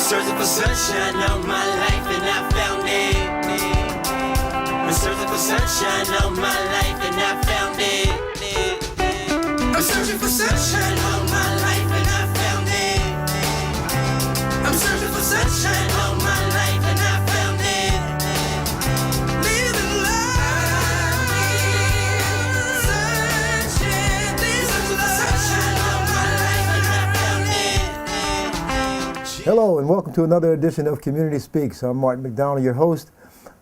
searching for sunshine all my life and I found it. Been searching for sunshine all my life and I found it. I'm searching for sunshine all my life and I found it. I'm searching for sunshine all my life and I found it. Living life, sunshine, searching for sunshine all my life and I found it. Hello and welcome to another edition of Community Speaks. I'm Martin McDonald, your host,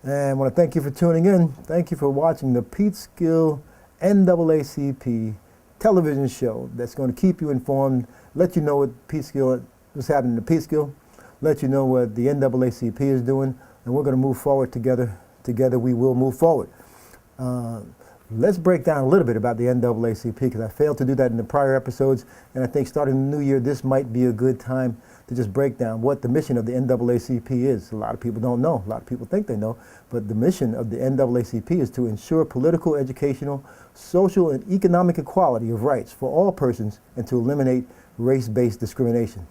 and I want to thank you for tuning in. Thank you for watching the Peekskill NAACP television show that's going to keep you informed, let you know what Peekskill, what's happening to Peekskill, let you know what the NAACP is doing, and we're going to move forward together. Together we will move forward. Let's break down a little bit about the NAACP because I failed to do that in the prior episodes, and I think starting the new year this might be a good time to just break down what the mission of the NAACP is. A lot of people don't know. A lot of people think they know, but the mission of the NAACP is to ensure political, educational, social, and economic equality of rights for all persons and to eliminate race-based discrimination.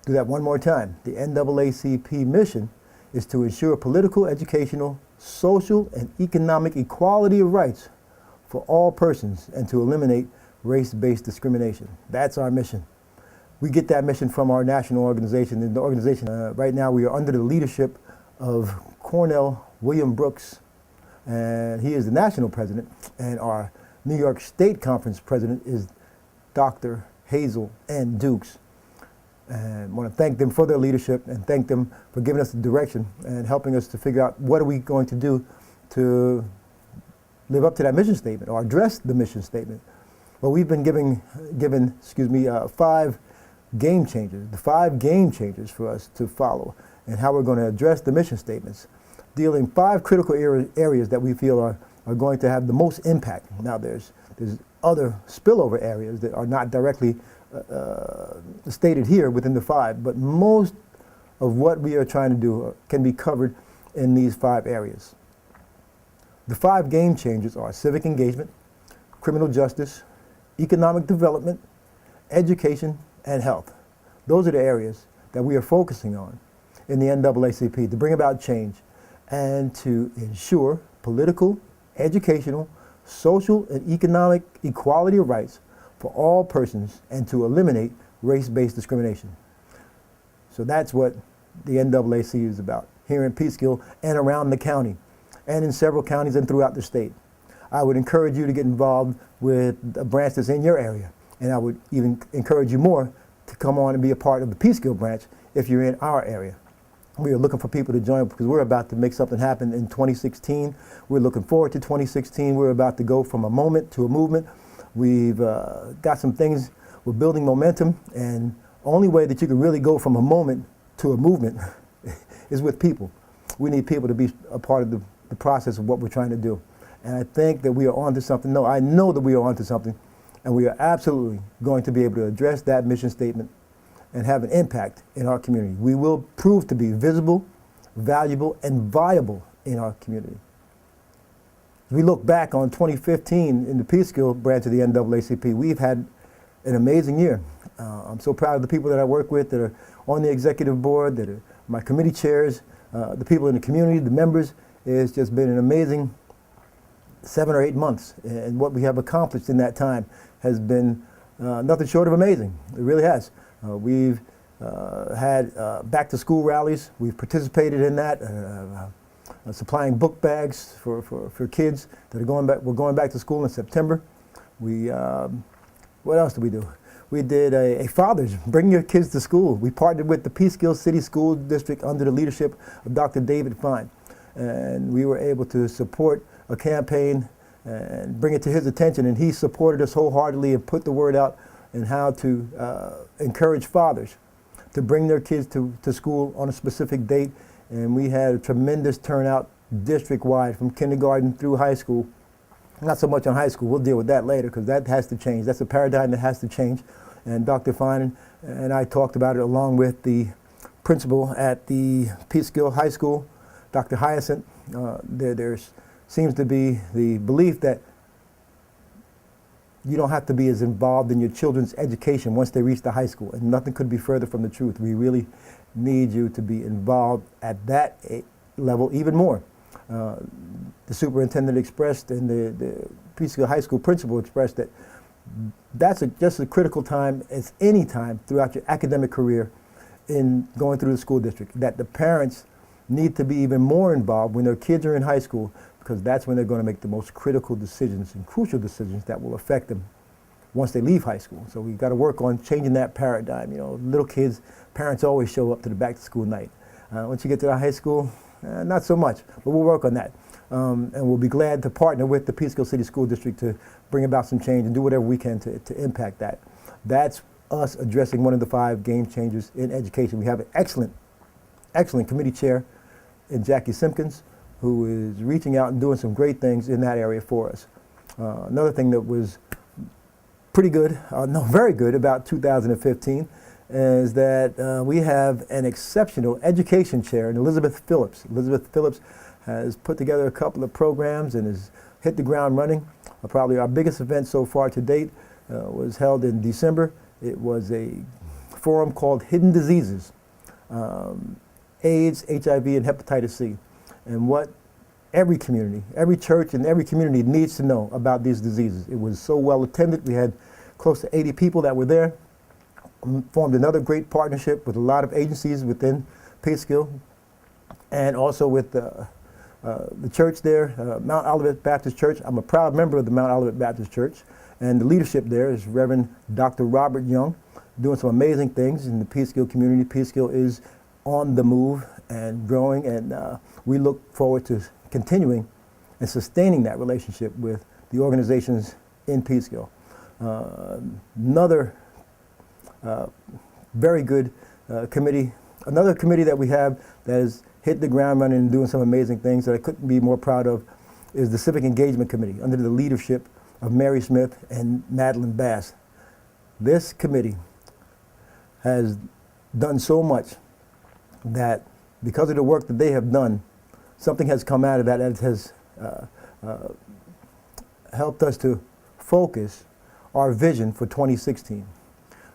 Do that one more time. The NAACP mission is to ensure political, educational, social, and economic equality of rights for all persons and to eliminate race-based discrimination. That's our mission. We get that mission from our national organization. In the organization, right now we are under the leadership of Cornell William Brooks, and he is the national president, and our New York State Conference president is Dr. Hazel N. Dukes. And I want to thank them for their leadership and thank them for giving us the direction and helping us to figure out what are we going to do to live up to that mission statement or address the mission statement. Well, we've been given 5 game changers, the 5 game changers for us to follow and how we're going to address the mission statements, dealing 5 critical areas that we feel are going to have the most impact. Now there's other spillover areas that are not directly stated here within the 5, but most of what we are trying to do can be covered in these 5 areas. The 5 game changers are civic engagement, criminal justice, economic development, education, and health. Those are the areas that we are focusing on in the NAACP to bring about change and to ensure political, educational, social, and economic equality of rights for all persons and to eliminate race-based discrimination. So that's what the NAACP is about here in Peekskill and around the county and in several counties and throughout the state. I would encourage you to get involved with a branch that's in your area, and I would even encourage you more to come on and be a part of the Peekskill branch if you're in our area. We are looking for people to join because we're about to make something happen in 2016. We're looking forward to 2016. We're about to go from a moment to a movement. We've got some things, we're building momentum, and only way that you can really go from a moment to a movement is with people. We need people to be a part of the process of what we're trying to do. And I think that we are onto something. No, I know that we are onto something, and we are absolutely going to be able to address that mission statement and have an impact in our community. We will prove to be visible, valuable, and viable in our community. As we look back on 2015 in the Peekskill branch of the NAACP, we've had an amazing year. I'm so proud of the people that I work with that are on the executive board, that are my committee chairs, the people in the community, the members. It's just been an amazing 7 or 8 months, and what we have accomplished in that time has been nothing short of amazing. It really has. We've had back-to-school rallies. We've participated in that. Supplying book bags for kids that are going back to school in September. What else did we do? We did a Father's, bring your kids to school. We partnered with the Peekskill City School District under the leadership of Dr. David Fine. And we were able to support a campaign and bring it to his attention, and he supported us wholeheartedly and put the word out in how to encourage fathers to bring their kids to school on a specific date. And we had a tremendous turnout district-wide from kindergarten through high school. Not so much on high school, we'll deal with that later because that has to change. That's a paradigm that has to change. And Dr. Fine and I talked about it along with the principal at the Peekskill High School, Dr. Hyacinth. There seems to be the belief that you don't have to be as involved in your children's education once they reach the high school. And nothing could be further from the truth. We really need you to be involved at that level even more. The superintendent expressed and the Peekskill High School principal expressed that that's just a critical time as any time throughout your academic career in going through the school district, that the parents need to be even more involved when their kids are in high school, because that's when they're going to make the most critical decisions and crucial decisions that will affect them once they leave high school. So we've got to work on changing that paradigm. You know, little kids, parents always show up to the back to school night. Once you get to the high school, not so much, but we'll work on that. And we'll be glad to partner with the Peekskill City School District to bring about some change and do whatever we can to impact that. That's us addressing one of the 5 game changers in education. We have an excellent committee chair in Jackie Simpkins, who is reaching out and doing some great things in that area for us. Another thing that was pretty good, very good about 2015 is that we have an exceptional education chair in Elizabeth Phillips. Elizabeth Phillips has put together a couple of programs and has hit the ground running. Probably our biggest event so far to date was held in December. It was a forum called Hidden Diseases, AIDS, HIV, and hepatitis C, and what every community, every church and every community needs to know about these diseases. It was so well attended. We had close to 80 people that were there. Formed another great partnership with a lot of agencies within Peekskill, and also with the church there, Mount Olivet Baptist Church. I'm a proud member of the Mount Olivet Baptist Church, and the leadership there is Reverend Dr. Robert Young, doing some amazing things in the Peekskill community. Peekskill is on the move and growing, and we look forward to continuing and sustaining that relationship with the organizations in Peekskill. Another very good committee, another committee that we have that has hit the ground running and doing some amazing things that I couldn't be more proud of is the Civic Engagement Committee under the leadership of Mary Smith and Madeline Bass. This committee has done so much that because of the work that they have done, something has come out of that that has helped us to focus our vision for 2016.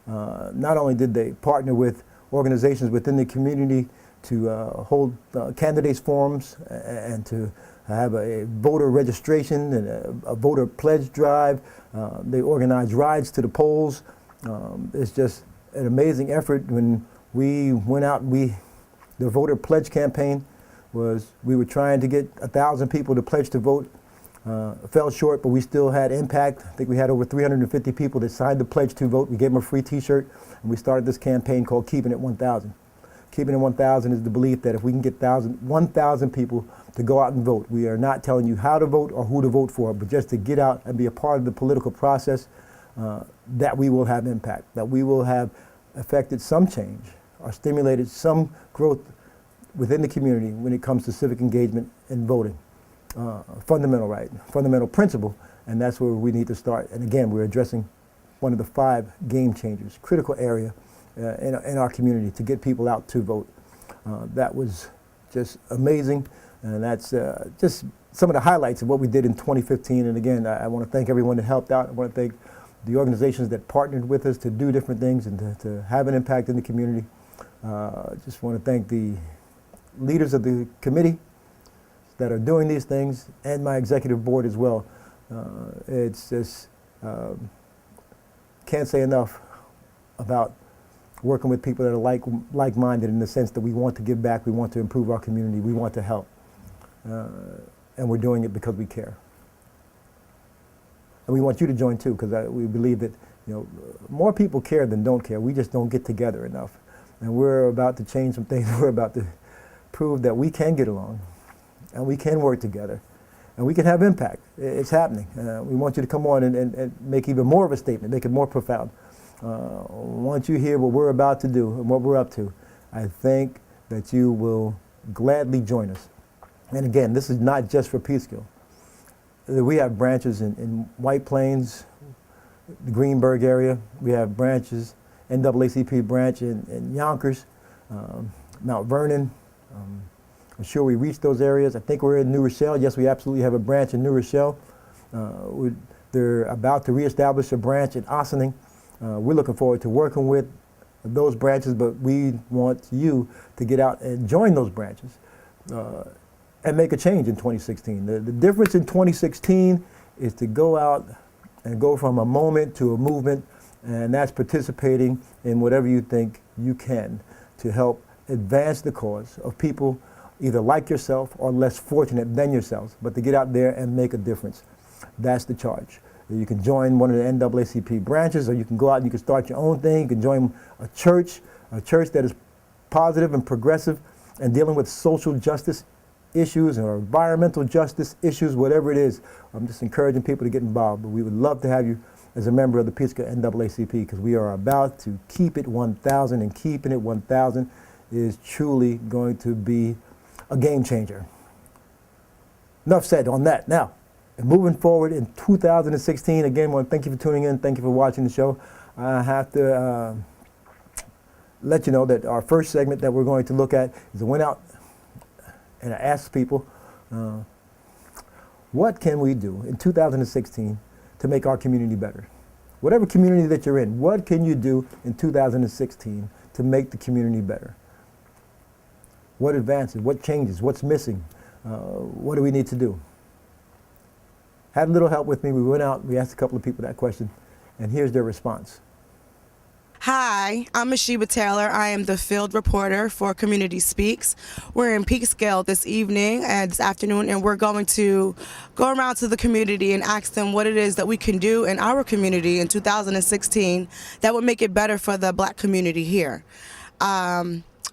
Not only did they partner with organizations within the community to hold candidates forums and to have a voter registration and a voter pledge drive. They organized rides to the polls. It's just an amazing effort. When we went out, the voter pledge campaign was, we were trying to get 1,000 people to pledge to vote. Fell short, but we still had impact. I think we had over 350 people that signed the pledge to vote. We gave them a free t-shirt, and we started this campaign called Keeping It 1,000. Keeping It 1,000 is the belief that if we can get 1,000 people to go out and vote, we are not telling you how to vote or who to vote for, but just to get out and be a part of the political process, that we will have impact, that we will have affected some change or stimulated some growth within the community when it comes to civic engagement and voting. Fundamental right, fundamental principle, and that's where we need to start. And again, we're addressing one of the 5 game changers, critical area in our community to get people out to vote. That was just amazing, and that's just some of the highlights of what we did in 2015. And again, I want to thank everyone that helped out. I want to thank the organizations that partnered with us to do different things and to have an impact in the community. Just want to thank the leaders of the committee that are doing these things, and my executive board as well. It's just, can't say enough about working with people that are like-minded in the sense that we want to give back, we want to improve our community, we want to help. And we're doing it because we care. And we want you to join too, because we believe that more people care than don't care. We just don't get together enough. And we're about to change some things. We're about to prove that we can get along, and we can work together, and we can have impact. It's happening. We want you to come on and make even more of a statement, make it more profound. Once you hear what we're about to do and what we're up to, I think that you will gladly join us. And again, this is not just for Peekskill. We have branches in White Plains, the Greenberg area. We have branches, NAACP branch in Yonkers, Mount Vernon. I'm sure we reached those areas. I think we're in New Rochelle. Yes, we absolutely have a branch in New Rochelle. We're They're about to reestablish a branch in Ossining. We're looking forward to working with those branches, but we want you to get out and join those branches and make a change in 2016. The difference in 2016 is to go out and go from a moment to a movement, and that's participating in whatever you think you can to help advance the cause of people either like yourself or less fortunate than yourselves, but to get out there and make a difference. That's the charge. You can join one of the NAACP branches, or you can go out and you can start your own thing. You can join a church that is positive and progressive and dealing with social justice issues or environmental justice issues, whatever it is. I'm just encouraging people to get involved, but we would love to have you as a member of the Peekskill NAACP, because we are about to keep it 1,000, and keeping it 1,000 is truly going to be a game changer. Enough said on that. Now, moving forward in 2016, again, I want to thank you for tuning in. Thank you for watching the show. I have to let you know that our first segment that we're going to look at is I went out and I asked people, what can we do in 2016 to make our community better? Whatever community that you're in, what can you do in 2016 to make the community better? What advances, what changes, what's missing? What do we need to do? Had a little help with me. We went out, we asked a couple of people that question, and here's their response. Hi, I'm Mashiba Taylor. I am the field reporter for Community Speaks. We're in Peekskill this evening and this afternoon, and we're going to go around to the community and ask them what it is that we can do in our community in 2016 that would make it better for the Black community here.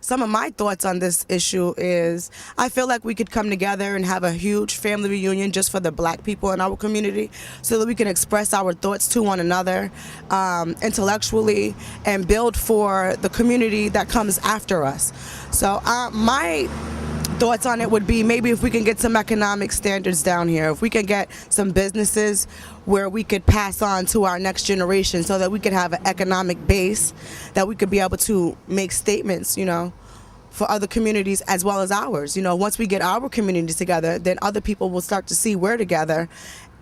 Some of my thoughts on this issue is I feel like we could come together and have a huge family reunion just for the Black people in our community so that we can express our thoughts to one another intellectually and build for the community that comes after us. So my thoughts on it would be maybe if we can get some economic standards down here, if we can get some businesses where we could pass on to our next generation so that we could have an economic base, that we could be able to make statements, you know, for other communities as well as ours. You know, once we get our community together, then other people will start to see we're together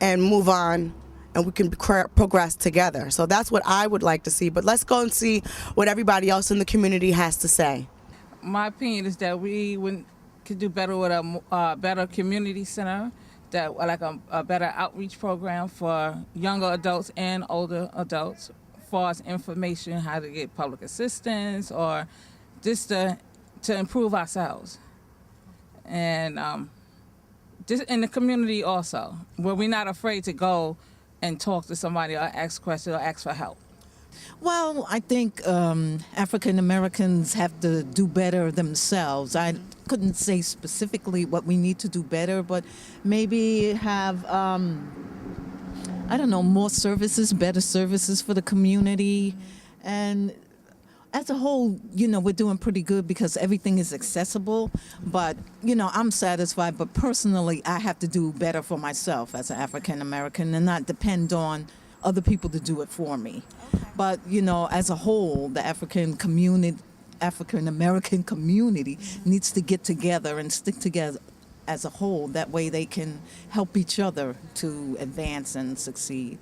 and move on, and we can progress together. So that's what I would like to see. But let's go and see what everybody else in the community has to say. My opinion is that we could do better with a better community center, that like a better outreach program for younger adults and older adults, as far as information, how to get public assistance, or just to improve ourselves. And just in the community also, where we're not afraid to go and talk to somebody or ask questions or ask for help. Well, I think African Americans have to do better themselves. I couldn't say specifically what we need to do better, but maybe have, I don't know, more services, better services for the community. And as a whole, you know, we're doing pretty good because everything is accessible. But, you know, I'm satisfied. But personally, I have to do better for myself as an African American and not depend on other people to do it for me. Okay. But, you know, as a whole, the African American community needs to get together and stick together as a whole. That way they can help each other to advance and succeed.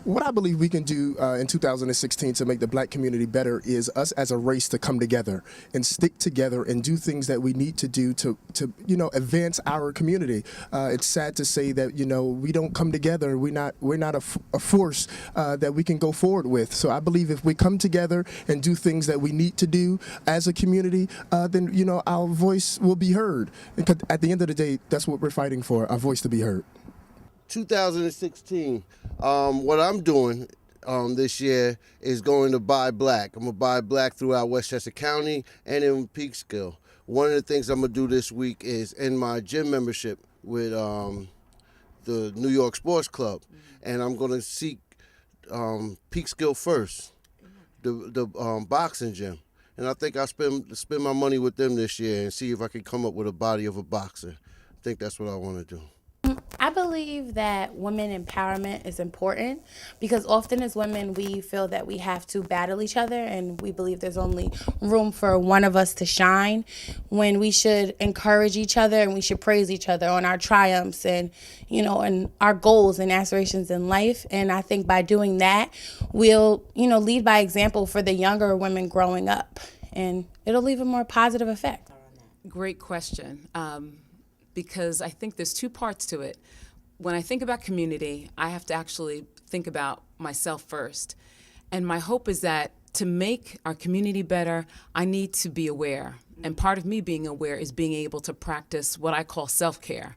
What I believe we can do in 2016 to make the Black community better is us as a race to come together and stick together and do things that we need to do to you know, advance our community. It's sad to say that, you know, we don't come together. We're not a force that we can go forward with. So I believe if we come together and do things that we need to do as a community, then, you know, our voice will be heard. Because at the end of the day, that's what we're fighting for, our voice to be heard. 2016, what I'm doing this year is going to buy black. I'm going to buy black throughout Westchester County and in Peekskill. One of the things I'm going to do this week is end my gym membership with the New York Sports Club. And I'm going to seek Peekskill First, the boxing gym. And I think I'll spend my money with them this year and see if I can come up with a body of a boxer. I think that's what I want to do. I believe that women empowerment is important because often as women we feel that we have to battle each other and we believe there's only room for one of us to shine when we should encourage each other and we should praise each other on our triumphs and and our goals and aspirations in life. And I think by doing that we'll lead by example for the younger women growing up and it'll leave a more positive effect. Great question. Because I think there's two parts to it. When I think about community, I have to actually think about myself first. And my hope is that to make our community better, I need to be aware. And part of me being aware is being able to practice what I call self-care.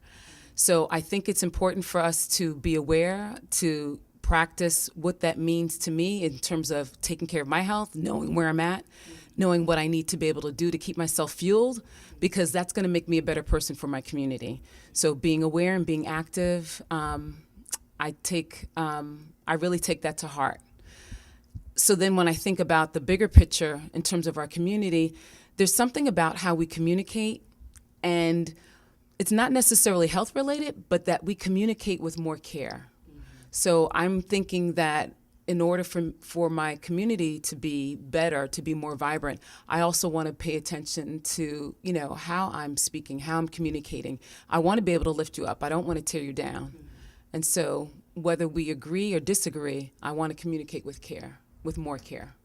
So I think it's important for us to be aware, to practice what that means to me in terms of taking care of my health, knowing where I'm at, knowing what I need to be able to do to keep myself fueled, because that's going to make me a better person for my community. So being aware and being active, I really take that to heart. So then when I think about the bigger picture in terms of our community, there's something about how we communicate, and it's not necessarily health related, but that we communicate with more care. So I'm thinking that in order for my community to be better, to be more vibrant, I also want to pay attention to, how I'm speaking, how I'm communicating. I want to be able to lift you up. I don't want to tear you down. And so whether we agree or disagree, I want to communicate with care, with more care.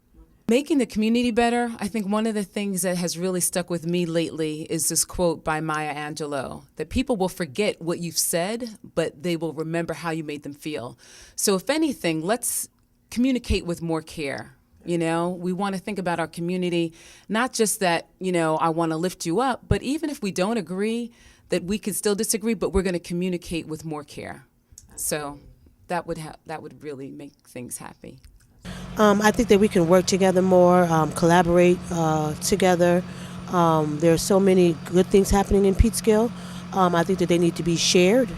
Making the community better, I think one of the things that has really stuck with me lately is this quote by Maya Angelou, that people will forget what you've said, but they will remember how you made them feel. So if anything, let's communicate with more care. We want to think about our community, not just that, I want to lift you up, but even if we don't agree, that we can still disagree, but we're going to communicate with more care. So that would really make things happy. I think that we can work together more, collaborate together. There are so many good things happening in Peekskill. I think that they need to be shared.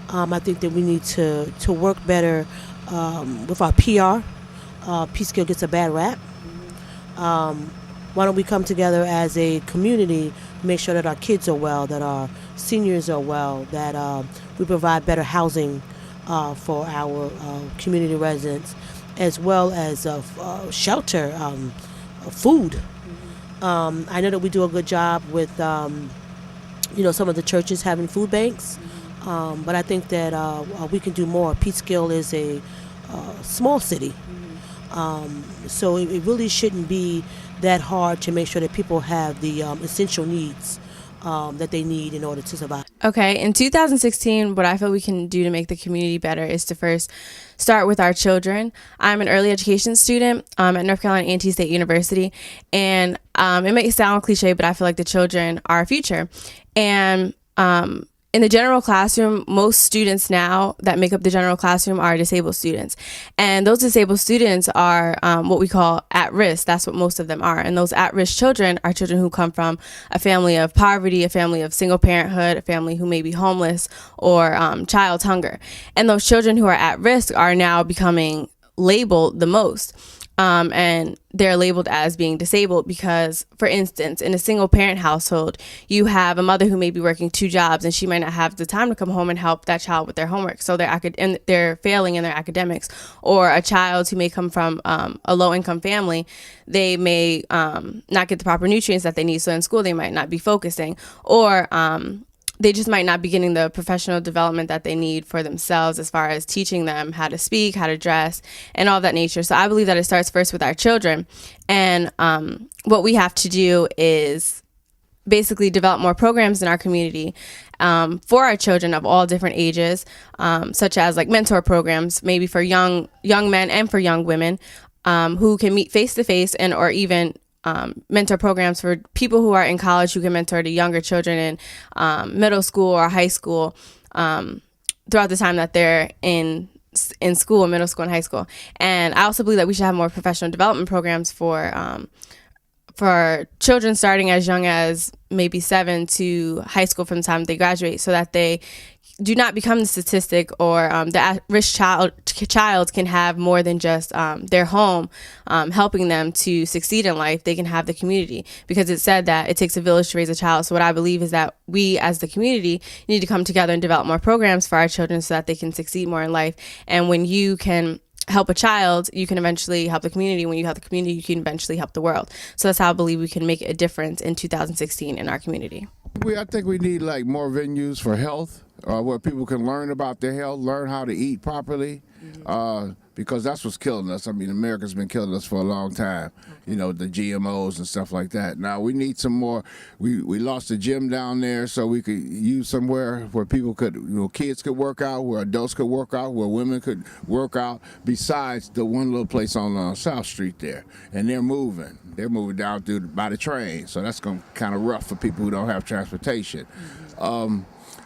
I think that we need to work better with our PR. Peekskill gets a bad rap. Why don't we come together as a community to make sure that our kids are well, that our seniors are well, that we provide better housing for our community residents, as well as shelter, food. I know that we do a good job with, some of the churches having food banks, but I think that we can do more. Peekskill is a small city, so it really shouldn't be that hard to make sure that people have the essential needs that they need in order to survive. Okay, in 2016, what I feel we can do to make the community better is to first start with our children. I'm an early education student at North Carolina A&T State University, and it may sound cliche, but I feel like the children are our future. And in the general classroom, most students now that make up the general classroom are disabled students. And those disabled students are what we call at risk. That's what most of them are. And those at-risk children are children who come from a family of poverty, a family of single parenthood, a family who may be homeless, or child's hunger. And those children who are at risk are now becoming labeled the most. And they're labeled as being disabled because, for instance, in a single parent household, you have a mother who may be working 2 jobs and she might not have the time to come home and help that child with their homework. So they're failing in their academics. Or a child who may come from a low income family, they may not get the proper nutrients that they need. So in school, they might not be focusing, or they just might not be getting the professional development that they need for themselves as far as teaching them how to speak, how to dress, and all of that nature. So I believe that it starts first with our children. And what we have to do is basically develop more programs in our community for our children of all different ages, such as like mentor programs, maybe for young men and for young women who can meet face to face, and or even mentor programs for people who are in college who can mentor the younger children in middle school or high school throughout the time that they're in school, middle school and high school. And I also believe that we should have more professional development programs for for children starting as young as maybe 7 to high school from the time they graduate, so that they do not become the statistic, or the at-risk child can have more than just their home helping them to succeed in life. They can have the community, because it said that it takes a village to raise a child. So what I believe is that we as the community need to come together and develop more programs for our children so that they can succeed more in life. And when you can help a child, you can eventually help the community. When you help the community, you can eventually help the world. So that's how I believe we can make a difference in 2016 in our community. I think we need like more venues for health, where people can learn about their health, learn how to eat properly, because that's what's killing us. I mean, America's been killing us for a long time, you know, the GMOs and stuff like that. Now we need some more. We lost the gym down there, so we could use somewhere where people could, you know, kids could work out, where adults could work out, where women could work out, besides the one little place on South Street there. And they're moving down by the train, so that's going to kind of rough for people who don't have transportation.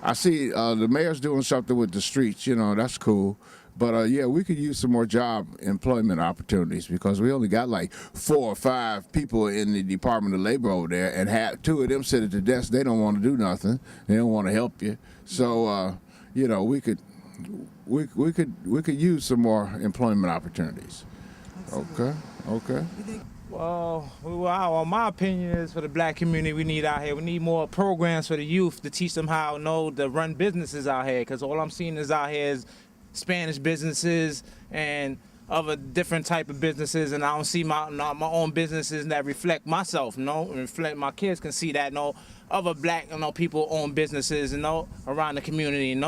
I see the mayor's doing something with the streets, you know, that's cool. But yeah, we could use some more job employment opportunities, because we only got like 4 or 5 people in the Department of Labor over there, and 2 of them sit at the desk. They don't want to do nothing. They don't want to help you. So you know, we could use some more employment opportunities. Okay. Well, my opinion is, for the black community, we need more programs for the youth to teach them how to run businesses out here, because all I'm seeing is out here is Spanish businesses and other different type of businesses, and I don't see my own businesses that reflect myself, reflect my kids can see that, other black, people own businesses, around the community,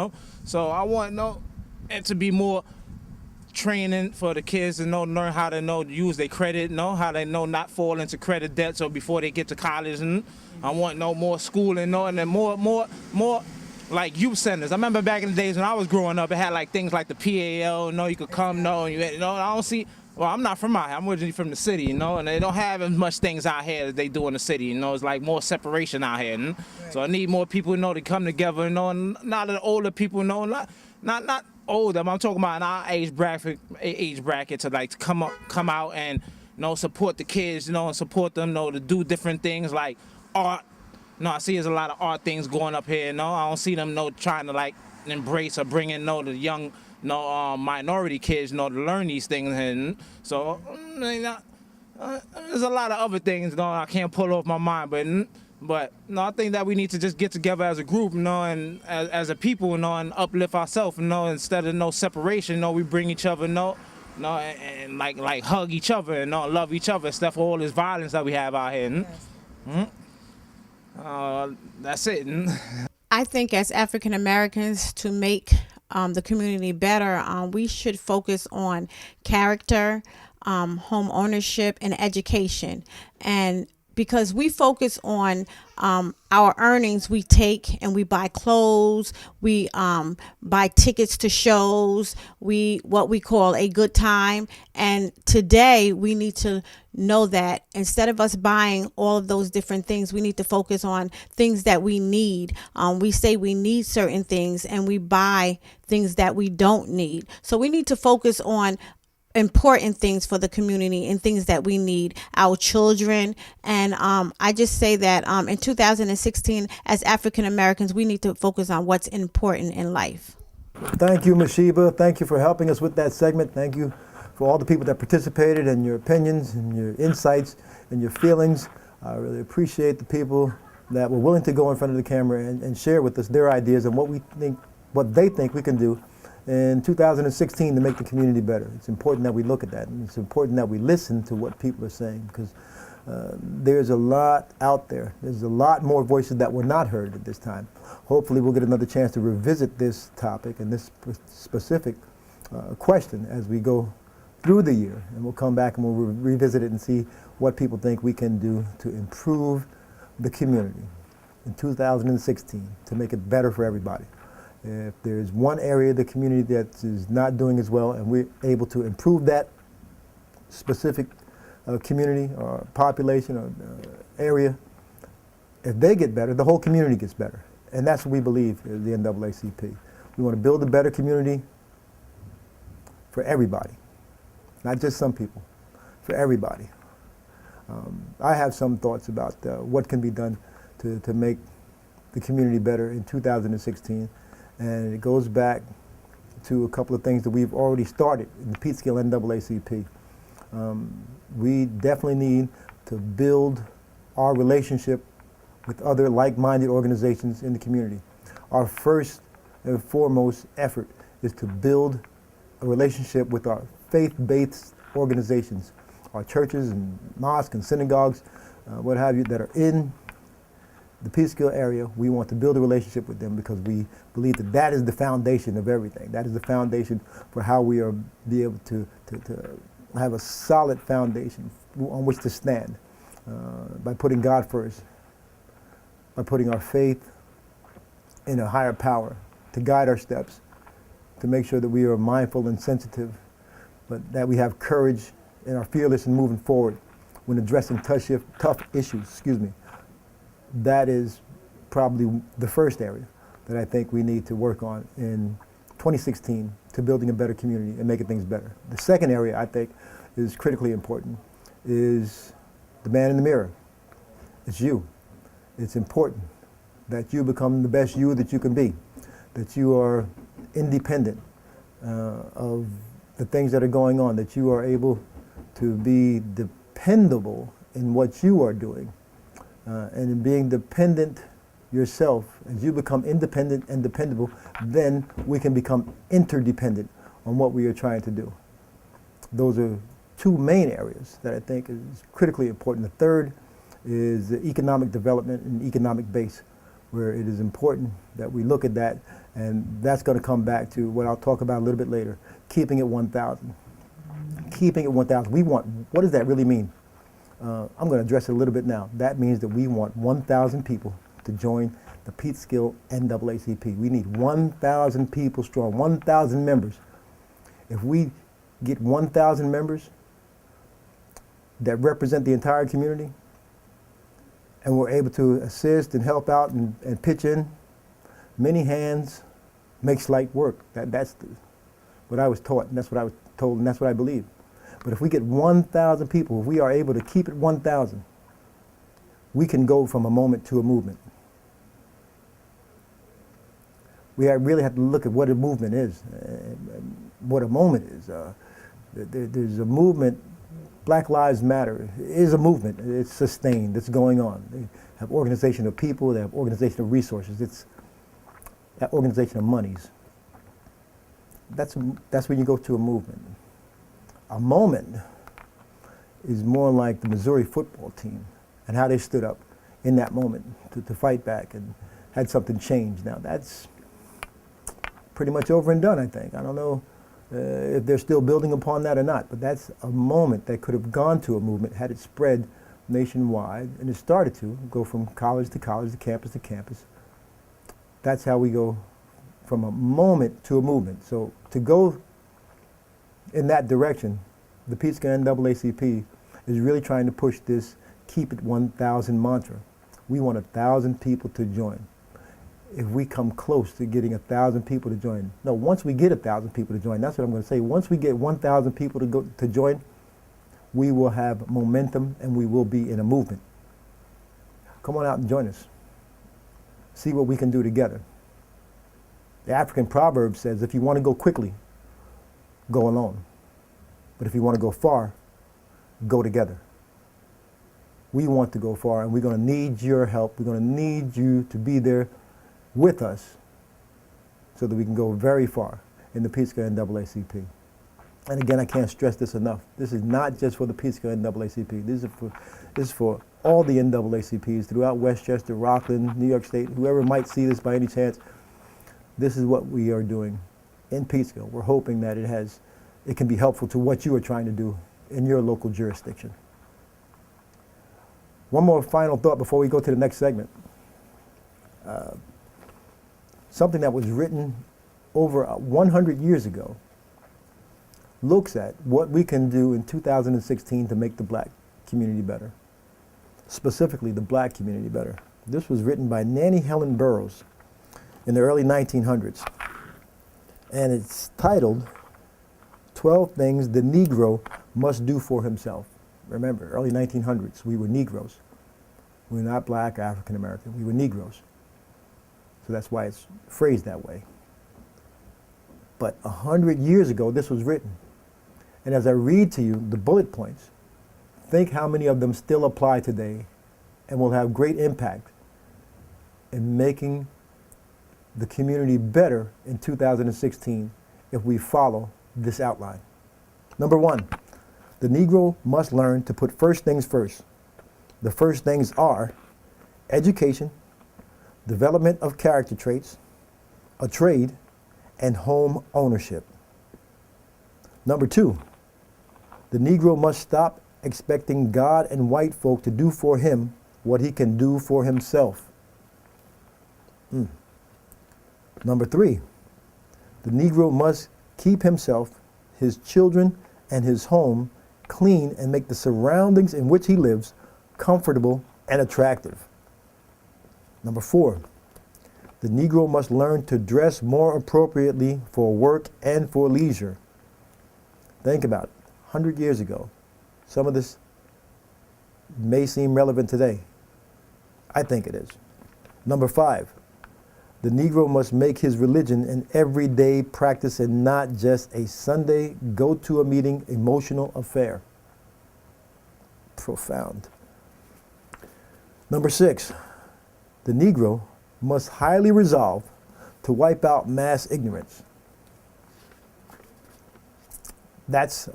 So I want, it to be more training for the kids to learn how to use their credit, how they not fall into credit debt, so before they get to college. And I want more schooling, and then more like youth centers. I remember back in the days when I was growing up, it had like things like the PAL, you could come, I don't see. Well, I'm not from out here. I'm originally from the city, and they don't have as much things out here as they do in the city, It's like more separation out here, Right. So I need more people, to come together, and not the older people, not older. I'm talking about in our age bracket to like come out and support the kids, and support them, to do different things like art. I see there's a lot of art things going up here. I don't see them trying to like embrace or bring in the young minority kids to learn these things. And so there's a lot of other things I can't pull off my mind, but I think that we need to just get together as a group, and as a people, and uplift ourselves, instead of separation, we bring each other, and like hug each other and love each other, instead of all this violence that we have out here. Yes. That's it. I think as African Americans, to make the community better, we should focus on character, home ownership, and education. And because we focus on our earnings, we take and we buy clothes, we buy tickets to shows, what we call a good time. And today we need to know that instead of us buying all of those different things, we need to focus on things that we need. We say we need certain things and we buy things that we don't need. So we need to focus on important things for the community and things that we need, our children. And I just say that in 2016, as African Americans, we need to focus on what's important in life. Thank you, Ms. Sheba. Thank you for helping us with that segment. Thank you for all the people that participated and your opinions and your insights and your feelings. I really appreciate the people that were willing to go in front of the camera and share with us their ideas and what they think we can do in 2016 to make the community better. It's important that we look at that, and it's important that we listen to what people are saying, because there's a lot out there. There's a lot more voices that were not heard at this time. Hopefully we'll get another chance to revisit this topic and this specific question as we go through the year, and we'll come back and we'll revisit it and see what people think we can do to improve the community in 2016 to make it better for everybody. If there's one area of the community that is not doing as well and we're able to improve that specific community or population or area, if they get better, the whole community gets better. And that's what we believe at the NAACP. We want to build a better community for everybody, not just some people, for everybody. I have some thoughts about what can be done to make the community better in 2016, and it goes back to a couple of things that we've already started in the Peekskill NAACP. We definitely need to build our relationship with other like-minded organizations in the community. Our first and foremost effort is to build a relationship with our faith-based organizations, our churches and mosques and synagogues, what have you, that are in the Peekskill area. We want to build a relationship with them because we believe that that is the foundation of everything. That is the foundation for how we are be able to have a solid foundation on which to stand, by putting God first, by putting our faith in a higher power to guide our steps, to make sure that we are mindful and sensitive, but that we have courage and are fearless in moving forward when addressing tough issues. That is probably the first area that I think we need to work on in 2016 to building a better community and making things better. The second area I think is critically important is the man in the mirror. It's you. It's important that you become the best you that you can be, that you are independent of the things that are going on, that you are able to be dependable in what you are doing. And in being dependent yourself, as you become independent and dependable, then we can become interdependent on what we are trying to do. Those are two main areas that I think is critically important. The third is the economic development and economic base, where it is important that we look at that, and that's going to come back to what I'll talk about a little bit later, keeping it 1,000. Keeping it 1,000. What does that really mean? I'm going to address it a little bit now. That means that we want 1,000 people to join the Peekskill NAACP. We need 1,000 people strong, 1,000 members. If we get 1,000 members that represent the entire community, and we're able to assist and help out and pitch in, many hands makes light work. That's what I was taught, and that's what I was told, and that's what I believe. But if we get 1,000 people, if we are able to keep it 1,000, we can go from a moment to a movement. We really have to look at what a movement is, what a moment is. There's a movement. Black Lives Matter is a movement. It's sustained. It's going on. They have organization of people. They have organization of resources. It's that organization of monies. That's when you go to a movement. A moment is more like the Missouri football team and how they stood up in that moment to fight back and had something change. Now that's pretty much over and done, I think. I don't know if they're still building upon that or not, but that's a moment that could have gone to a movement had it spread nationwide, and it started to go from college to college, to campus to campus. That's how we go from a moment to a movement. So to go in that direction, the Peekskill NAACP is really trying to push this keep it 1,000 mantra. We want 1,000 people to join. If we come close to getting 1,000 people to join, no, once we get 1,000 people to join, that's what I'm going to say. Once we get 1,000 people to join, we will have momentum and we will be in a movement. Come on out and join us. See what we can do together. The African proverb says, if you want to go quickly, go alone. But if you want to go far, go together. We want to go far, and we're going to need your help. We're going to need you to be there with us so that we can go very far in the Peekskill NAACP. And again, I can't stress this enough. This is not just for the Peekskill NAACP. This is for all the NAACPs throughout Westchester, Rockland, New York State, whoever might see this by any chance. This is what we are doing in Peekskill. We're hoping that it can be helpful to what you are trying to do in your local jurisdiction. One more final thought before we go to the next segment. Something that was written over 100 years ago looks at what we can do in 2016 to make the black community better, specifically the black community better. This was written by Nannie Helen Burroughs in the early 1900s, and it's titled 12 Things the Negro Must Do for Himself. Remember, early 1900s, we were Negroes. We were not black or African American. We were Negroes. So that's why it's phrased that way. But 100 years ago, this was written. And as I read to you the bullet points, think how many of them still apply today and will have great impact in making the community better in 2016 if we follow this outline. Number one, the Negro must learn to put first things first. The first things are education, development of character traits, a trade, and home ownership. Number two, the Negro must stop expecting God and white folk to do for him what he can do for himself. Number three, the Negro must keep himself, his children, and his home clean and make the surroundings in which he lives comfortable and attractive. Number four, the Negro must learn to dress more appropriately for work and for leisure. Think about it. 100 years ago, some of this may seem relevant today. I think it is. Number five, the Negro must make his religion an everyday practice and not just a Sunday go-to-a-meeting emotional affair. Profound. Number six, the Negro must highly resolve to wipe out mass ignorance. That's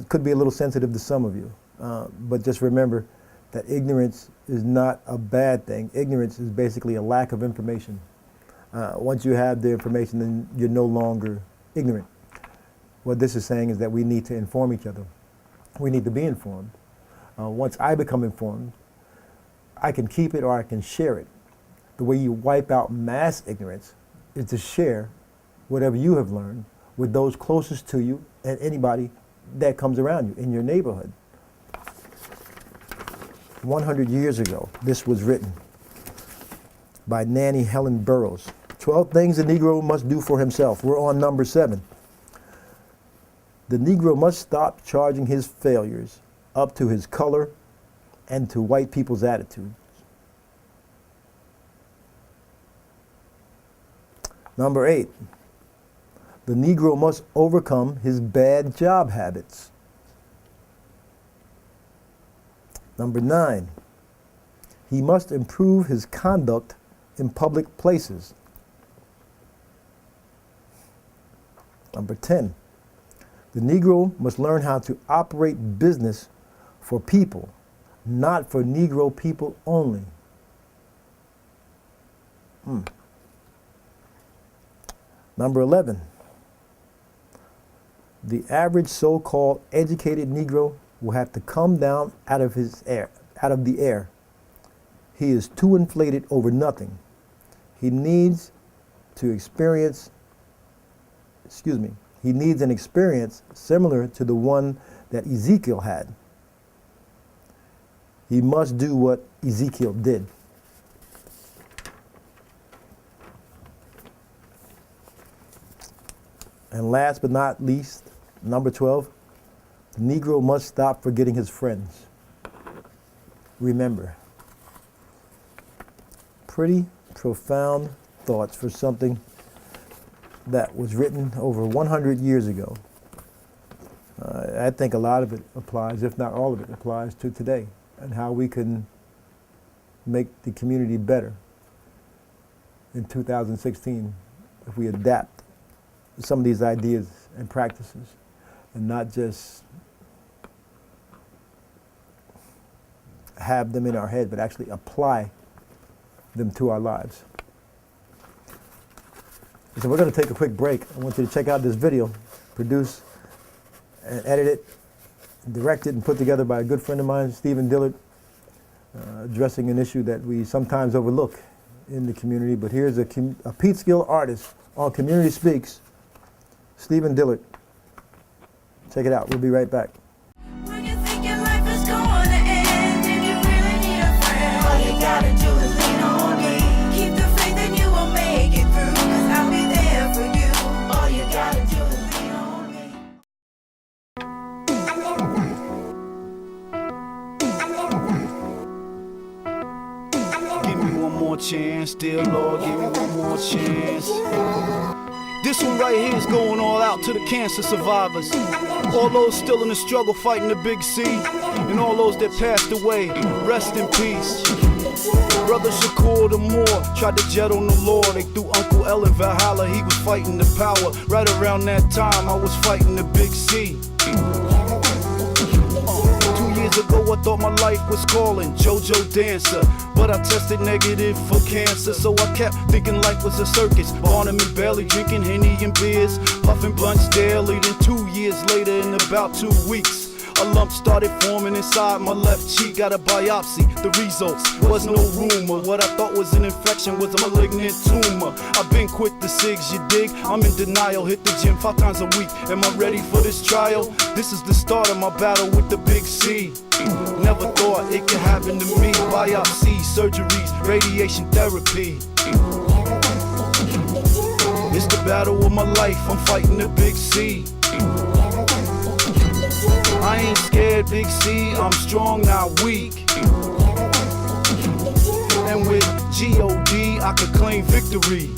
could be a little sensitive to some of you, but just remember that ignorance is not a bad thing. Ignorance is basically a lack of information. Once you have the information, then you're no longer ignorant. What this is saying is that we need to inform each other. We need to be informed. Once I become informed, I can keep it or I can share it. The way you wipe out mass ignorance is to share whatever you have learned with those closest to you and anybody that comes around you in your neighborhood. 100 years ago, this was written by Nanny Helen Burroughs. 12 things the Negro must do for himself. We're on number 7. The Negro must stop charging his failures up to his color and to white people's attitudes. Number 8, the Negro must overcome his bad job habits. Number 9, he must improve his conduct in public places. Number 10, the Negro must learn how to operate business for people, not for Negro people only. Number 11, the average so-called educated Negro will have to come down out of the air. He is too inflated over nothing. He needs an experience similar to the one that Ezekiel had. He must do what Ezekiel did. And last but not least, number 12, the Negro must stop forgetting his friends. Remember, pretty profound thoughts for something that was written over 100 years ago. I think a lot of it applies, if not all of it applies to today, and how we can make the community better in 2016 if we adapt some of these ideas and practices and not just have them in our head, but actually apply them to our lives. So we're going to take a quick break. I want you to check out this video, produced and edited, directed and put together by a good friend of mine, Stephen Dillard, addressing an issue that we sometimes overlook in the community. But here's a Peekskill artist on Community Speaks, Stephen Dillard. Check it out. We'll be right back. When you think your life is gonna end and you really need a friend, all you gotta do is lean on me. Keep the faith and you will make it through, 'cause I'll be there for you. All you gotta do is lean on me. more chance. Dear Lord, give me one more chance. This one right here is going all out to the cancer survivors. All those still in the struggle fighting the big C. And all those that passed away, rest in peace. Brother Shakur the Moor tried to jet on the law. They threw Uncle L in Valhalla, he was fighting the power. Right around that time, I was fighting the big C. 2 years ago, I thought my life was calling JoJo Dancer, but I tested negative for cancer. So I kept thinking life was a circus. Barnum and Bailey drinking Henny and beers, puffing blunts daily. Then 2 years later, in about 2 weeks, a lump started forming inside my left cheek. Got a biopsy, the results was no rumor. What I thought was an infection was a malignant tumor. I've been quit the cigs, you dig? I'm in denial, hit the gym 5 times a week. Am I ready for this trial? This is the start of my battle with the big C. Never thought it could happen to me. Biopsy, surgeries, radiation therapy. It's the battle of my life, I'm fighting the big C. I ain't scared, big C, I'm strong, not weak. And with G-O-D, I could claim victory.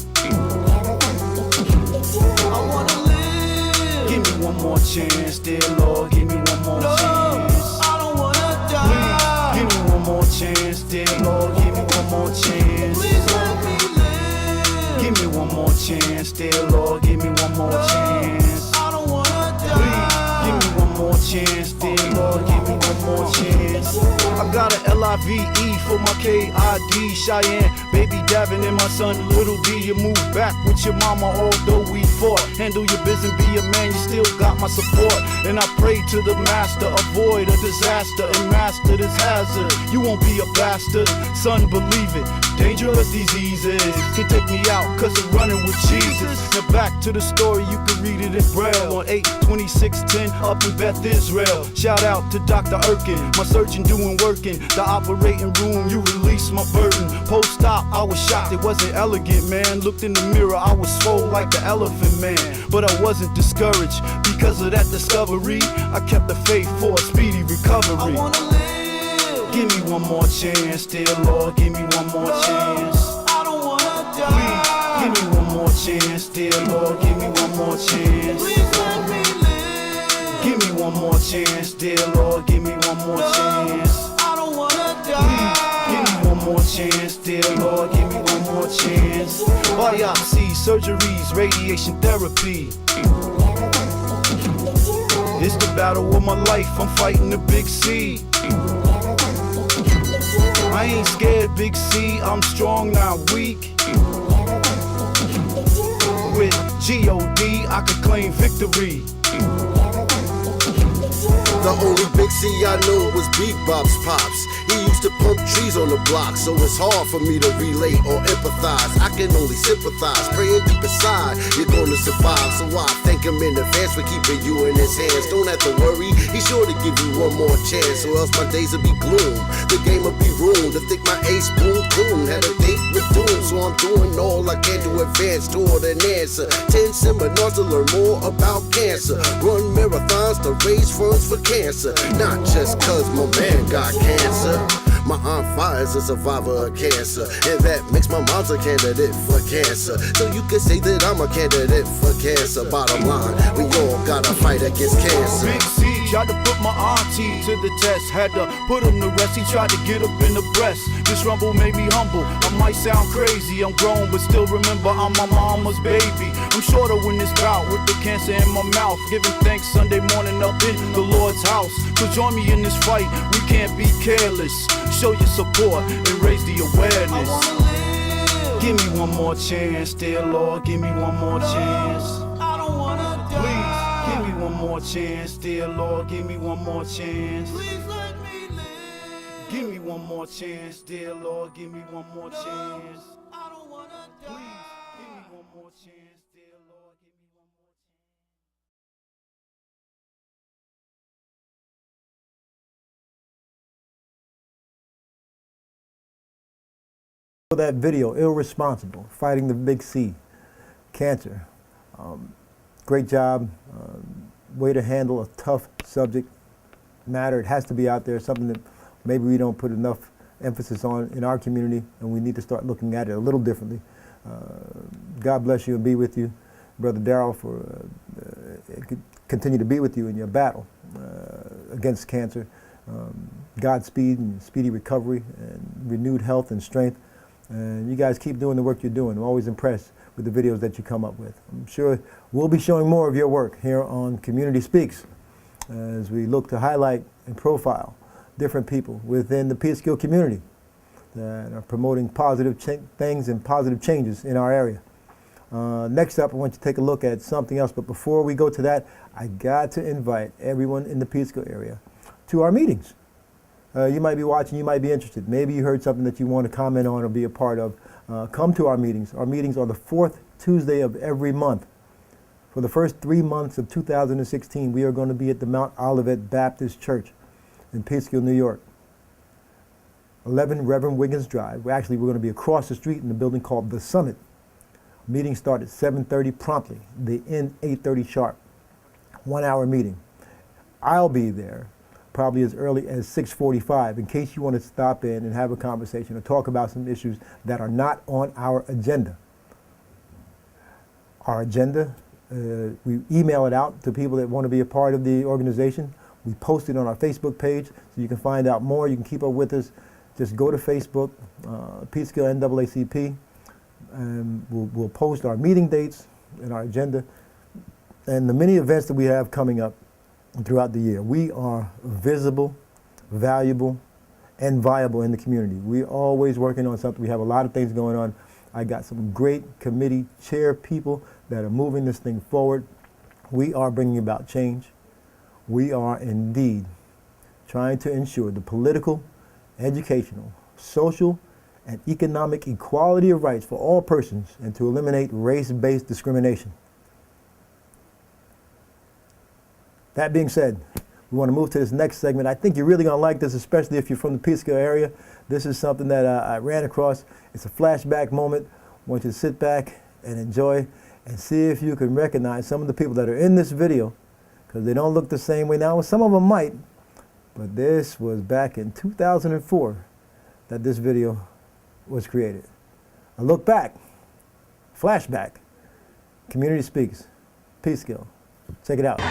I wanna live. Give me one more chance, dear Lord, give me one more chance. I don't wanna die. Please, give me one more chance, dear Lord, give me one more chance. Please let me live. Give me one more chance, dear Lord, give me one more chance. I don't wanna die. Please, give me one more chance, dear Lord, give me one more chance. I got a L-I-V-E for my K-I-D, Cheyenne, baby Davin and my son Little D. You move back with your mama, although we fought. Handle your business, be a man, you still got my support. And I pray to the master, avoid a disaster and master this hazard. You won't be a bastard, son, believe it. Dangerous diseases can take me out, cause I'm running with Jesus. Now back to the story, you can read it in Braille on 8/26/10 up in Beth Israel. Shout out to Dr. Erkin, my surgeon doing working. The operating room, you release my burden. Post-op, I was shocked, it wasn't elegant, man. Looked in the mirror, I was swole like the Elephant Man. But I wasn't discouraged, because of that discovery, I kept the faith for a speedy recovery. I wanna live. Give me one more chance, dear Lord, give me one more chance. I don't wanna die. Please, give me one more chance, dear Lord, give me one more chance. Please let me live. Give me one more chance, dear Lord, give me one more chance. I don't wanna die. Please, give me one more chance, dear Lord, give me one more chance. Biopsy, surgeries, radiation therapy. It's the battle of my life, I'm fighting the big C. I ain't scared, big C, I'm strong, not weak. With G-O-D, I could claim victory. The only big C I know was Big Bob's pops. He used to pump trees on the block, so it's hard for me to relate or empathize. I can only sympathize, praying deep inside, you're gonna survive. So I thank him in advance for keeping you in his hands. Don't have to worry, he's sure to give you one more chance, or else my days will be gloom. The game will be ruined. To think my ace boom coon had a date with doom, so I'm doing all I can to advance toward an answer. 10 seminars to learn more about cancer. Run marathons to raise funds for cancer. Not just cause my man got cancer. My Aunt Fi is a survivor of cancer, and that makes my mom's a candidate for cancer. So you can say that I'm a candidate for cancer. Bottom line, we all gotta fight against cancer. Big C tried to put my auntie to the test, had to put him to rest. He tried to get up in the breast. This rumble made me humble. I might sound crazy, I'm grown, but still remember I'm my mama's baby. I'm sure to win this bout with the cancer in my mouth, giving thanks Sunday morning up in the Lord's house. So join me in this fight, we can't be careless. Show your support and raise the awareness. Give me one more chance, dear Lord, give me one more chance. I don't wanna die. Please, give me one more chance, dear Lord, give me one more chance. Please let me live. Give me one more chance, dear Lord, give me one more chance. I don't wanna die. Please, give me one more chance, dear Lord, give me one more chance. That video, Irresponsible, Fighting the Big C, Cancer. Great job, way to handle a tough subject matter. It has to be out there, something that maybe we don't put enough emphasis on in our community, and we need to start looking at it a little differently. God bless you and be with you, Brother Darrell, for continue to be with you in your battle against cancer. Godspeed and speedy recovery and renewed health and strength. And you guys keep doing the work you're doing. I'm always impressed with the videos that you come up with. I'm sure we'll be showing more of your work here on Community Speaks as we look to highlight and profile different people within the Peekskill community that are promoting positive things and positive changes in our area. Next up, I want you to take a look at something else, but before we go to that, I got to invite everyone in the Peekskill area to our meetings. You might be watching, you might be interested. Maybe you heard something that you want to comment on or be a part of. Come to our meetings. Our meetings are the fourth Tuesday of every month. For the first 3 months of 2016, we are going to be at the Mount Olivet Baptist Church in Peekskill, New York. 11 Reverend Wiggins Drive. We're going to be across the street in a building called The Summit. Meeting start at 7:30 promptly. They end 8:30 sharp. 1 hour meeting. I'll be there probably as early as 6:45 in case you want to stop in and have a conversation or talk about some issues that are not on our agenda. Our agenda, we email it out to people that want to be a part of the organization. We post it on our Facebook page so you can find out more. You can keep up with us. Just go to Facebook, Peekskill NAACP, and we'll post our meeting dates and our agenda and the many events that we have coming up throughout the year. We are visible, valuable, and viable in the community. We're always working on something. We have a lot of things going on. I got some great committee chair people that are moving this thing forward. We are bringing about change. We are indeed trying to ensure the political, educational, social, and economic equality of rights for all persons and to eliminate race-based discrimination. That being said, we want to move to this next segment. I think you're really going to like this, especially if you're from the Peekskill area. This is something that I ran across. It's a flashback moment. I want you to sit back and enjoy and see if you can recognize some of the people that are in this video, because they don't look the same way now. Some of them might, but this was back in 2004 that this video was created. A look back, flashback, Community Speaks, Peekskill. Check it out.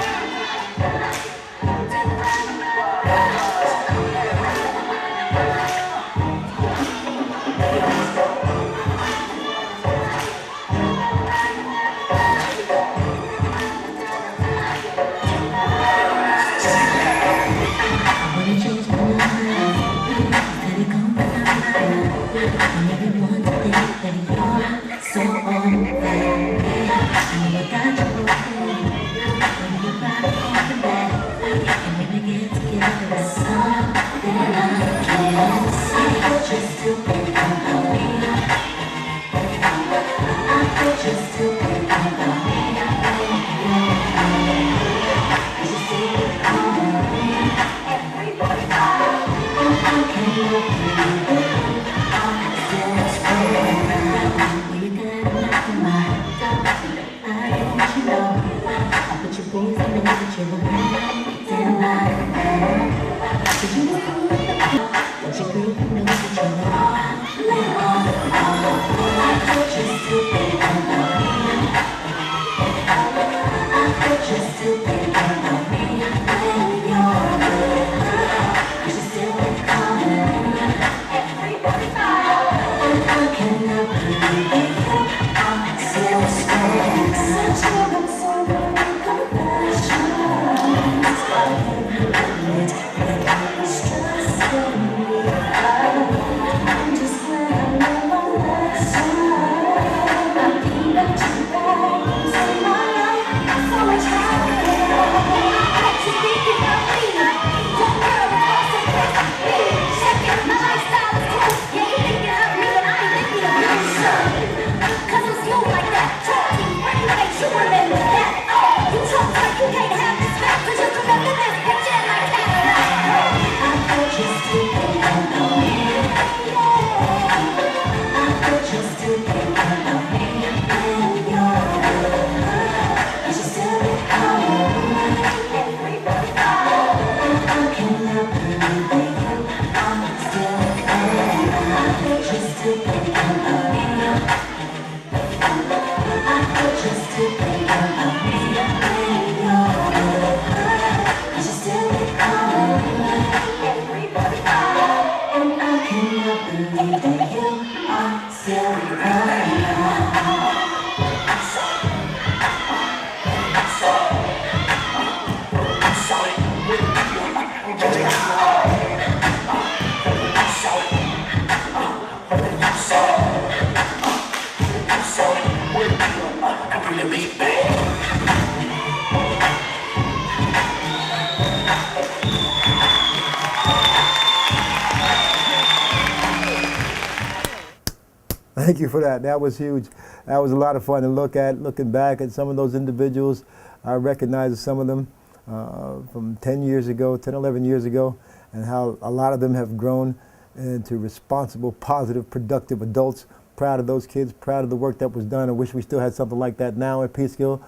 Thank you for that. That was huge. That was a lot of fun to look at. Looking back at some of those individuals, I recognize some of them from 10 years ago, 10, 11 years ago, and how a lot of them have grown into responsible, positive, productive adults. Proud of those kids, proud of the work that was done. I wish we still had something like that now at Peekskill.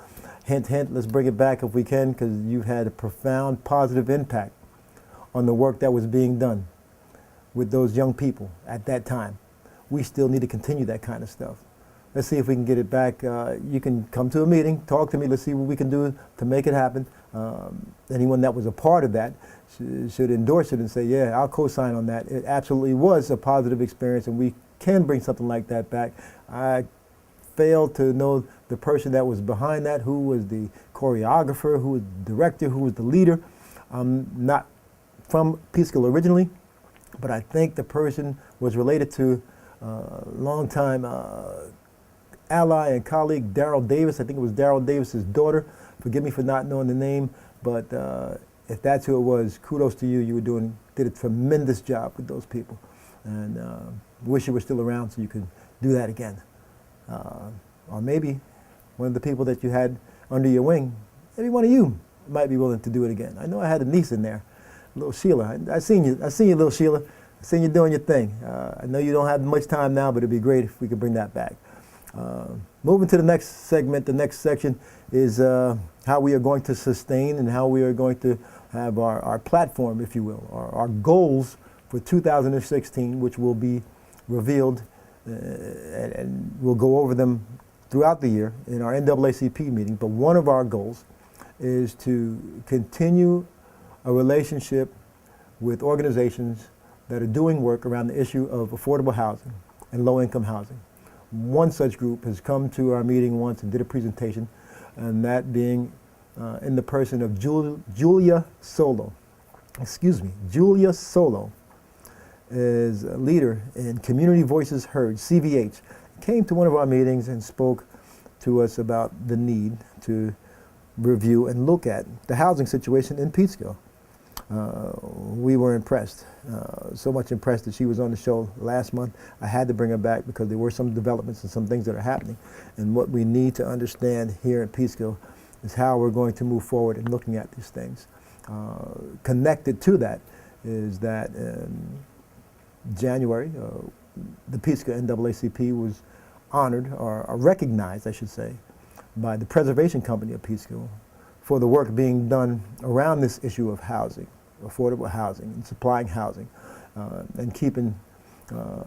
Hint, hint, let's bring it back if we can, because you've had a profound positive impact on the work that was being done with those young people at that time. We still need to continue that kind of stuff. Let's see if we can get it back. You can come to a meeting, talk to me, let's see what we can do to make it happen. Anyone that was a part of that should endorse it and say, yeah, I'll co-sign on that. It absolutely was a positive experience, and we can bring something like that back. I failed to know the person that was behind that, who was the choreographer, who was the director, who was the leader. I'm not from Peekskill originally, but I think the person was related to longtime ally and colleague Daryl Davis. I think it was Daryl Davis's daughter. Forgive me for not knowing the name, but if that's who it was, kudos to you. You did a tremendous job with those people, and wish you were still around so you could do that again. Or maybe one of the people that you had under your wing, maybe one of you might be willing to do it again. I know I had a niece in there, little Sheila. I seen you, little Sheila. I seen you doing your thing. I know you don't have much time now, but it'd be great if we could bring that back. Moving to the next segment, the next section is how we are going to sustain and how we are going to have our platform, if you will, our goals for 2016, which will be revealed, and we'll go over them throughout the year in our NAACP meeting. But one of our goals is to continue a relationship with organizations that are doing work around the issue of affordable housing and low-income housing. One such group has come to our meeting once and did a presentation, and that being in the person of Julia Solo. Julia Solo is a leader in Community Voices Heard, CVH. Came to one of our meetings and spoke to us about the need to review and look at the housing situation in Peekskill. We were impressed, so much impressed that she was on the show last month. I had to bring her back because there were some developments and some things that are happening. And what we need to understand here at Peekskill is how we're going to move forward in looking at these things. Connected to that is that in January, the Peekskill NAACP was honored, or recognized, I should say, by the Preservation Company of Peekskill for the work being done around this issue of housing, affordable housing, and supplying housing, and keeping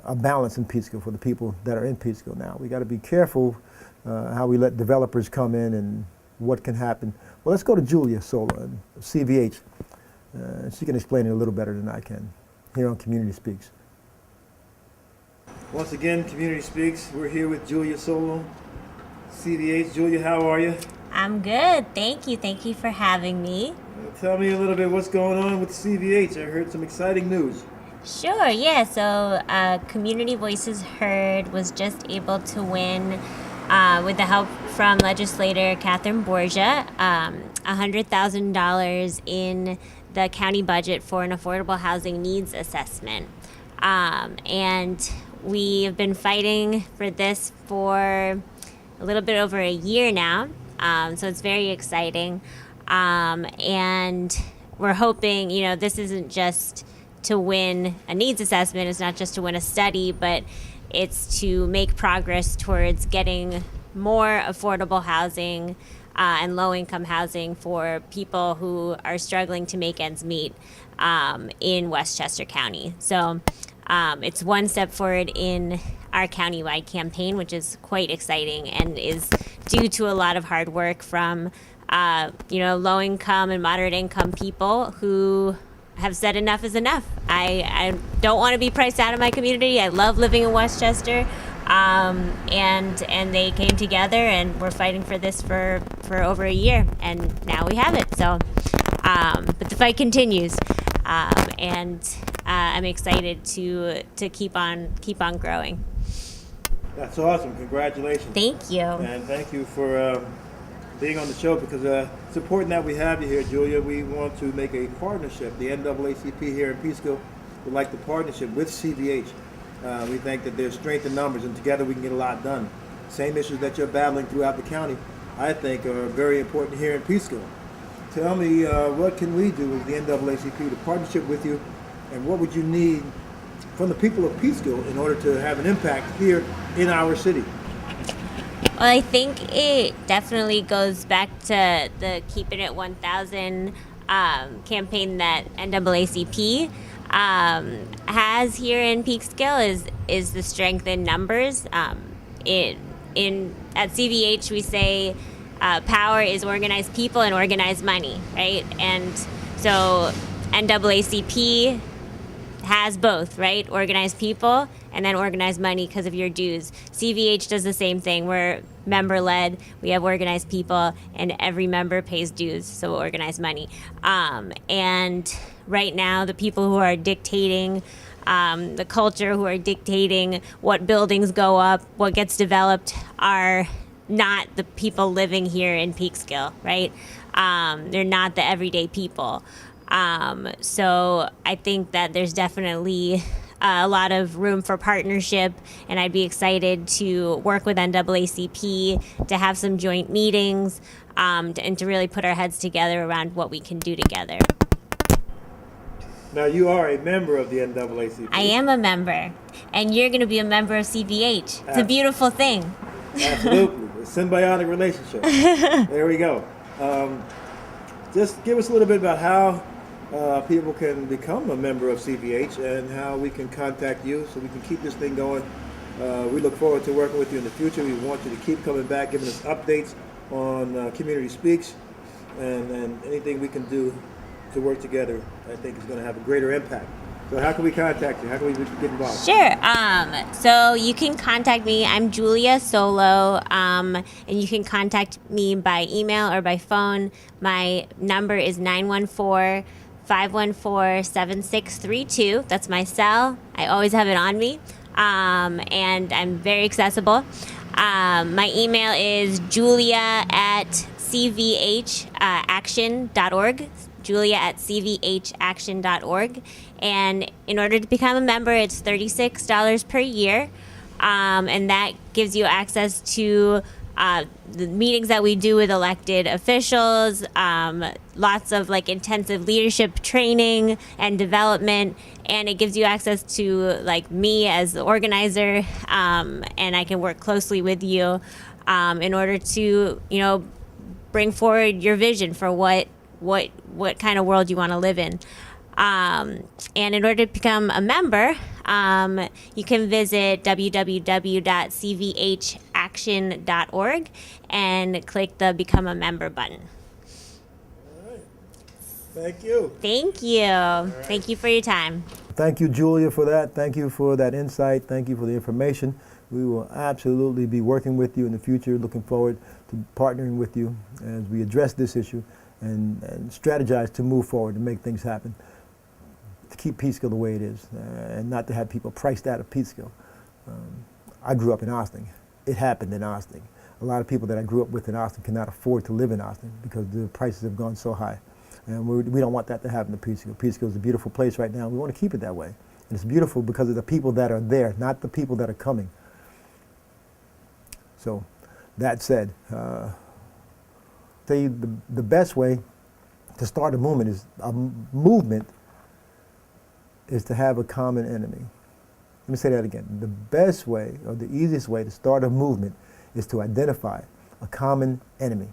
a balance in Peekskill for the people that are in Peekskill now. We got to be careful how we let developers come in and what can happen. Well, let's go to Julia Sola, CVH. She can explain it a little better than I can here on Community Speaks. Once again, Community Speaks. We're here with Julia Solo, CVH. Julia, how are you? I'm good. Thank you. Thank you for having me. Tell me a little bit what's going on with CVH. I heard some exciting news. Sure, yeah. So Community Voices Heard was just able to win, with the help from legislator Catherine Borgia, $100,000 in the county budget for an affordable housing needs assessment. And we have been fighting for this for a little bit over a year now. So it's very exciting. And we're hoping, this isn't just to win a needs assessment. It's not just to win a study, but it's to make progress towards getting more affordable housing and low-income housing for people who are struggling to make ends meet in Westchester County. So It's one step forward in our countywide campaign, which is quite exciting and is due to a lot of hard work from low income and moderate income people who have said enough is enough. I don't want to be priced out of my community. I love living in Westchester. And they came together and we're fighting for this for over a year, and now we have it. So, but the fight continues, and I'm excited to keep on growing. That's awesome. Congratulations. Thank you. And thank you for being on the show, because it's important that we have you here, Julia. We want to make a partnership. The NAACP here in Peekskill would like the partnership with CVH. We think that there's strength in numbers, and together we can get a lot done. Same issues that you're battling throughout the county, I think, are very important here in Peekskill. Tell me, what can we do as the NAACP to partnership with you, and what would you need from the people of Peekskill in order to have an impact here in our city? Well, I think it definitely goes back to the Keeping It 1,000 campaign that NAACP has here in Peekskill is the strength in numbers. At CVH we say power is organized people and organized money, right? And so NAACP has both, right? Organized people and then organized money because of your dues. CVH does the same thing. We're member-led. We have organized people, and every member pays dues, so organized money. And right now, the people who are dictating the culture, who are dictating what buildings go up, what gets developed, are not the people living here in Peekskill, right? They're not the everyday people. So I think that there's definitely a lot of room for partnership, and I'd be excited to work with NAACP to have some joint meetings, and to really put our heads together around what we can do together. Now, you are a member of the NAACP. I am a member, and you're going to be a member of CVH. It's a beautiful thing. Absolutely. A symbiotic relationship. There we go. Just give us a little bit about how people can become a member of CVH and how we can contact you so we can keep this thing going. We look forward to working with you in the future. We want you to keep coming back, giving us updates on Community Speaks, and anything we can do to work together, I think is going to have a greater impact. So how can we contact you? How can we get involved? Sure. So you can contact me. I'm Julia Solo, and you can contact me by email or by phone. My number is 914-514-7632. That's my cell. I always have it on me, and I'm very accessible. My email is julia@cvhaction.org. julia@cvhaction.org. And in order to become a member, it's $36 per year. And that gives you access to the meetings that we do with elected officials, lots of intensive leadership training and development. And it gives you access to me as the organizer, and I can work closely with you in order to, bring forward your vision for what kind of world you want to live in. And in order to become a member, you can visit www.cvhaction.org and click the Become a Member button. All right. Thank you. Thank you. Right. Thank you for your time. Thank you, Julia, for that. Thank you for that insight. Thank you for the information. We will absolutely be working with you in the future. Looking forward to partnering with you as we address this issue and strategize to move forward and make things happen, to keep Peekskill the way it is, and not to have people priced out of Peekskill. I grew up in Austin. It happened in Austin. A lot of people that I grew up with in Austin cannot afford to live in Austin because the prices have gone so high. And we don't want that to happen to Peekskill. Peekskill is a beautiful place right now. We want to keep it that way. And it's beautiful because of the people that are there, not the people that are coming. So that said, tell you the best way to start a movement is to have a common enemy. Let me say that again. The best way, or the easiest way to start a movement is to identify a common enemy.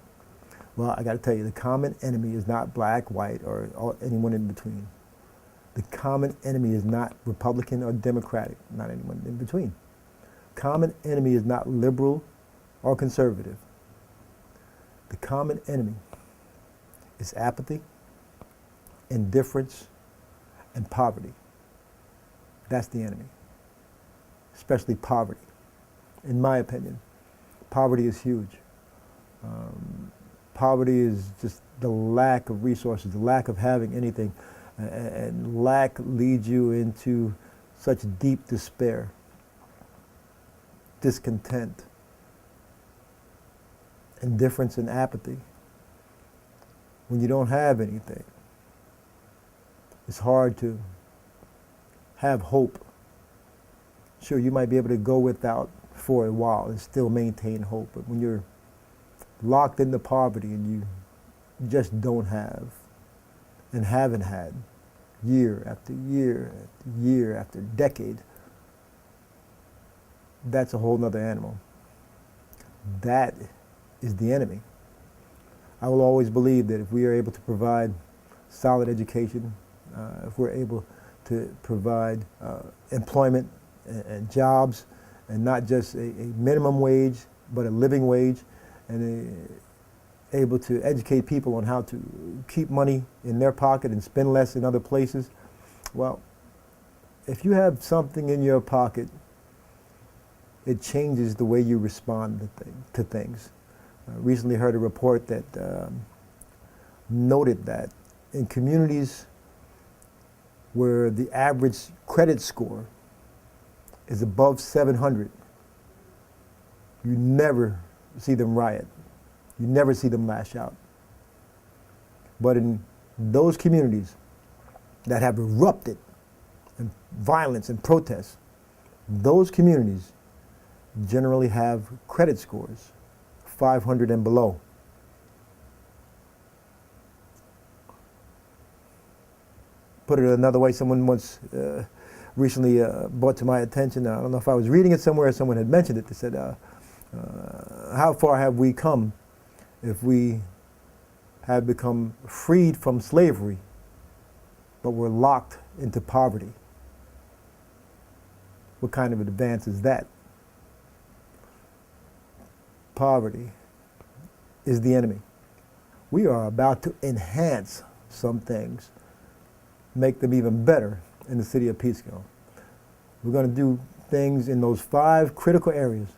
Well, I got to tell you, the common enemy is not black, white, or anyone in between. The common enemy is not Republican or Democratic, not anyone in between. Common enemy is not liberal or conservative. The common enemy is apathy, indifference, and poverty. That's the enemy, especially poverty. In my opinion, poverty is huge. Poverty is just the lack of resources, the lack of having anything, and lack leads you into such deep despair, discontent, indifference, and apathy. When you don't have anything, it's hard to have hope. Sure, you might be able to go without for a while and still maintain hope, but when you're locked into poverty and you just don't have and haven't had year after year after year after decade, that's a whole nother animal. That is the enemy. I will always believe that if we are able to provide solid education, if we're able to provide employment and jobs, and not just a minimum wage, but a living wage, and able to educate people on how to keep money in their pocket and spend less in other places. Well, if you have something in your pocket, it changes the way you respond to things. I recently heard a report that noted that in communities where the average credit score is above 700, you never see them riot. You never see them lash out. But in those communities that have erupted in violence and protests, those communities generally have credit scores 500 and below. Put it another way, someone once recently brought to my attention, I don't know if I was reading it somewhere or someone had mentioned it, they said, how far have we come if we have become freed from slavery, but we're locked into poverty? What kind of an advance is that? Poverty is the enemy. We are about to enhance some things, make them even better in the city of Peekskill. We're going to do things in those 5 critical areas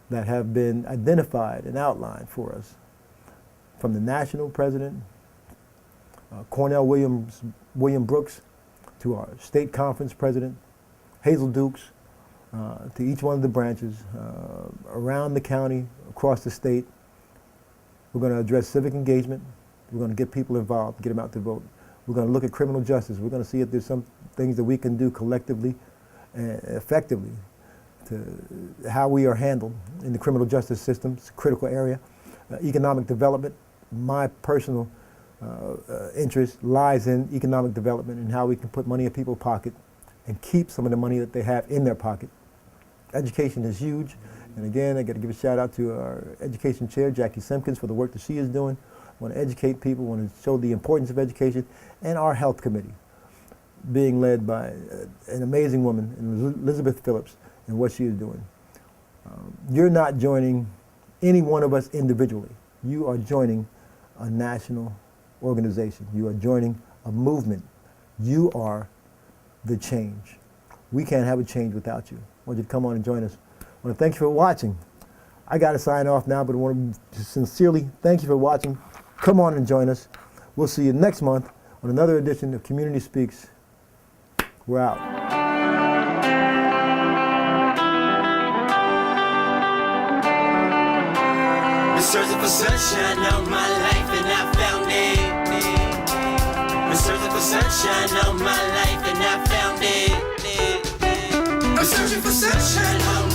that have been identified and outlined for us from the national president, Cornell William Brooks, to our state conference president, Hazel Dukes, to each one of the branches around the county, across the state. We're going to address civic engagement. We're going to get people involved, get them out to vote. We're going to look at criminal justice. We're going to see if there's some things that we can do collectively and effectively to how we are handled in the criminal justice system. It's a critical area. Economic development. My personal interest lies in economic development and how we can put money in people's pocket and keep some of the money that they have in their pocket. Education is huge. And again, I got to give a shout out to our education chair, Jackie Simpkins, for the work that she is doing. I want to educate people, want to show the importance of education, and our health committee, being led by an amazing woman, Elizabeth Phillips, and what she is doing. You're not joining any one of us individually. You are joining a national organization. You are joining a movement. You are the change. We can't have a change without you. I want you to come on and join us. I want to thank you for watching. I got to sign off now, but I want to sincerely thank you for watching. Come on and join us. We'll see you next month on another edition of Community Speaks. We're out. Been searching for sunshine all my life and I found it. Been searching for sunshine all my life and I found it. I'm searching for sunshine all my life.